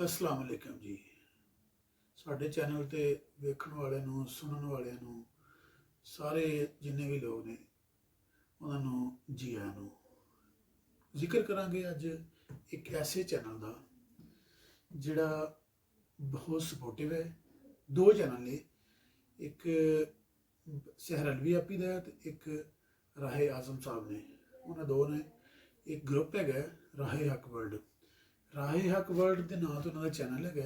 अस्सलाम वालेकुम जी। साढ़े चैनल ते वेखण वाले नूं सुनन वाले नूं सारे जिन्ने भी लोग ने उन्होंने जी आयां नूं। जिक्र करांगे अज एक ऐसे चैनल का जिहड़ा बहुत सपोर्टिव है। दो चैनल ने, एक सहरलवी आपी का ते एक राहे आजम साहब ने, उन्होंने दो ने। एक ग्रुप है राहे हक वर्ल्ड। राहे हक वर्ल्ड के नाम तो उन्होंने चैनल है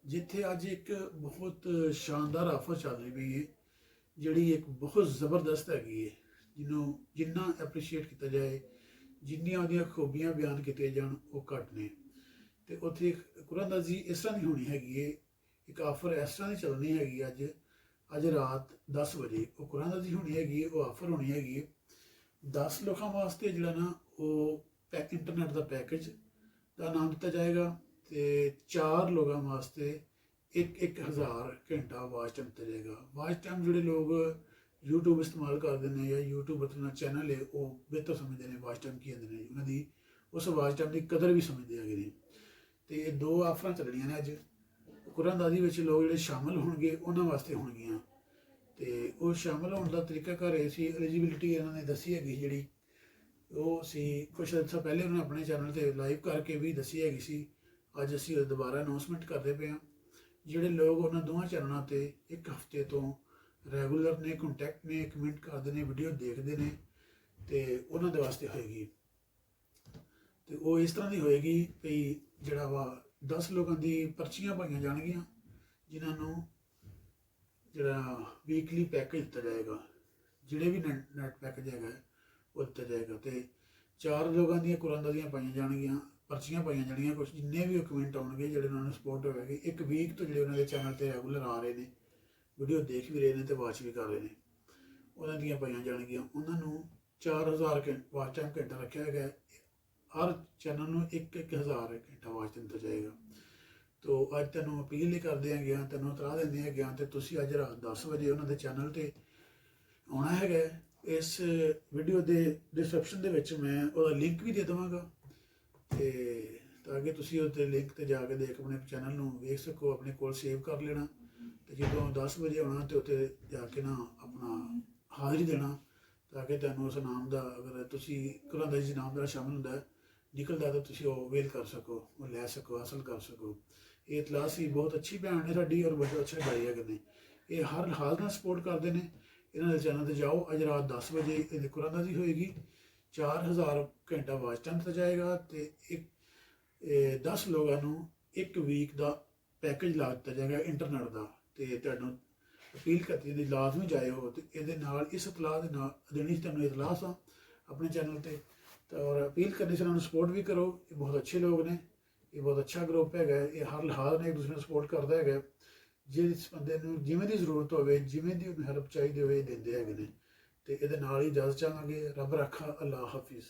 जिथे अज एक बहुत शानदार आफर चल रही पई है, जिहड़ी एक बहुत ज़बरदस्त हैगी है, जिन्हों जिन्ना एप्रीशिएट किया जाए, जिन्नियां उहदियां खूबियां बयान की जान वो घट ने। तो उत्थे कुरानदाजी इस तरह की होनी हैगी है, एक आफर इस तरह की चलनी हैगी अज अज रात 10 बजे वो कुरानदाजी होनी हैगी, वो आफर होनी हैगी 10 लोगों वास्ते जिहड़ा ना वो इंटरनेट का पैकेज का नाम दिता जाएगा, तो 4 लोगों वास्ते एक 1000 घंटा वाच टाइम दिता जाएगा। वाच टाइम जोड़े लोग यूट्यूब इस्तेमाल करते हैं या यूट्यूब अपना चैनल है वो बेहतर समझते हैं वाच टाइम की आते हैं, उन्होंने उस वाच टाइम की कदर भी समझते है ने। तो ये दो आफर चलनियां ने अज कुरानदाजी लोग जो शामिल होंगे उन्होंने वास्ते होणगियां। तो वो शामिल होने का तरीकाकार ये सी, एलिजिबिलिटी इन्होंने दसी हैगी जी, वो सी कुछ अर्सा पहले उन्होंने अपने चैनल पर लाइव करके भी दसी हैगी सी। अज असी दोबारा अनाउंसमेंट करते पे हाँ। जोड़े लोग उन्होंने दोवां चैनलों पर एक हफ्ते तो रैगूलर ने, कंटैक्ट ने, कमेंट करते हैं, वीडियो देखते हैं, तो उन्होंने वास्ते होएगी। तो वो इस तरह की होएगी भई जोड़ा वा 10 लोगों की पर्चियां पाई जाएगियां, जिन्होंने जोड़ा वीकली पैकेज दिता जाएगा, जोड़े भी नैट पैकेज है वो दिता जाएगा। तो 4 लोगों दी कुरानदाजियां पाई जाएगियां, पर्चियां पाई जाएगियां, कुछ जिन्ने भी कमेंट आउणगे जो उन्होंने सपोर्ट होगी एक वीक तो जो उन्होंने चैनल पर रैगूलर आ रहे हैं, वीडियो देख भी रहे हैं तो वाच भी कर रहे हैं, उन्होंने पाई जाएगियां। उन्होंने 4000 वाच टाइम घंटा रखा है, हर चैनल में एक 1000 घंटा वाच टाइम दिता जाएगा। तो अज तेनों अपील ही कर दिया गया, तेनों तलाह देंदे गया, तो तुसीं अज रात 10 बजे उन्होंने चैनल पर आना है। इस वीडियो के डिस्क्रिप्शन के मैं वो लिंक भी दे देवांगा, तो ताकि तुसीं उसके लिंक पर जाके देख अपने चैनल में वेख सको, अपने कोल सेव कर लेना। तो जो 10 बजे आना तो उत्ते जाके ना अपना हाज़री देना, ताकि तेनों उस नाम का अगर तुसीं कुरानदाजी नाम का शामिल होंदा निकलता तो तुसीं वो अवेल कर सको, वो लै सको, हासिल कर सको। ये इतलाह सी बहुत अच्छी भैन ने साडी और बहुत अच्छे भाई है, ये हर हाल में सपोर्ट करते हैं। इन्होंने चैनल पर जाओ, अज रात 10 बजे ये कुरानदाजी होएगी, 4000 घंटा वाच टाइम दिता जाएगा, तो एक 10 लोगों को एक वीक का पैकेज ला दिता जाएगा इंटरनेट का। तो तुहानूं अपील करती है लाजमी जाए हो, तो ये इस इतलाह देनी तुहानूं इतलाह सा अपने चैनल पर, तो और अपील करनी से उन्होंने सपोर्ट भी करो। ये बहुत अच्छे लोग ने, ये बहुत अच्छा ग्रुप है, ये हर लिहाज ने एक दूसरे को सपोर्ट करता है। जिस बंदे जिमें की जरूरत हो, जिमें की हेल्प चाहिए हो, देंदे है। तो ये इजाजत चाहांगे। रब रखा। अल्लाह हाफिज़।